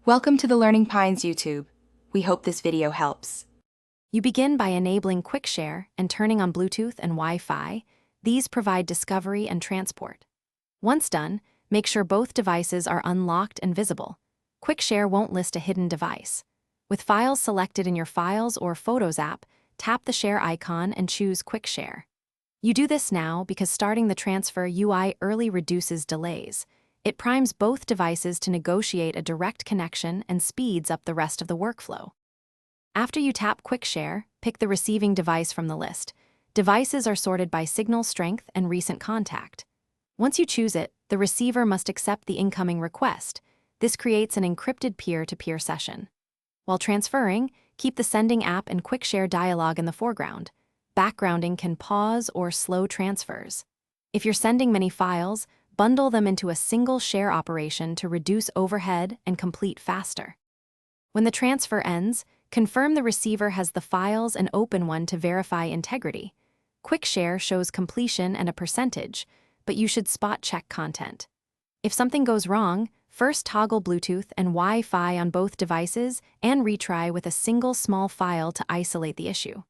Welcome to the Learning Pines YouTube. We hope this video helps. You begin by enabling Quick Share and turning on Bluetooth and Wi-Fi. These provide discovery and transport. Once done, make sure both devices are unlocked and visible. Quick Share won't list a hidden device. With files selected in your Files or Photos app, tap the Share icon and choose Quick Share. You do this now because starting the transfer UI early reduces delays. It primes both devices to negotiate a direct connection and speeds up the rest of the workflow. After you tap Quick Share, pick the receiving device from the list. Devices are sorted by signal strength and recent contact. Once you choose it, the receiver must accept the incoming request. This creates an encrypted peer-to-peer session. While transferring, keep the sending app and Quick Share dialog in the foreground. Backgrounding can pause or slow transfers. If you're sending many files, bundle them into a single share operation to reduce overhead and complete faster. When the transfer ends, confirm the receiver has the files and open one to verify integrity. Quick Share shows completion and a percentage, but you should spot check content. If something goes wrong, first toggle Bluetooth and Wi-Fi on both devices and retry with a single small file to isolate the issue.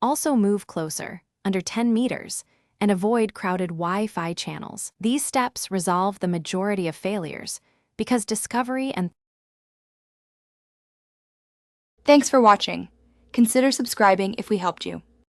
Also move closer, under 10 meters, and avoid crowded Wi-Fi channels. These steps resolve the majority of failures because discovery and Thanks for watching. Consider subscribing if we helped you.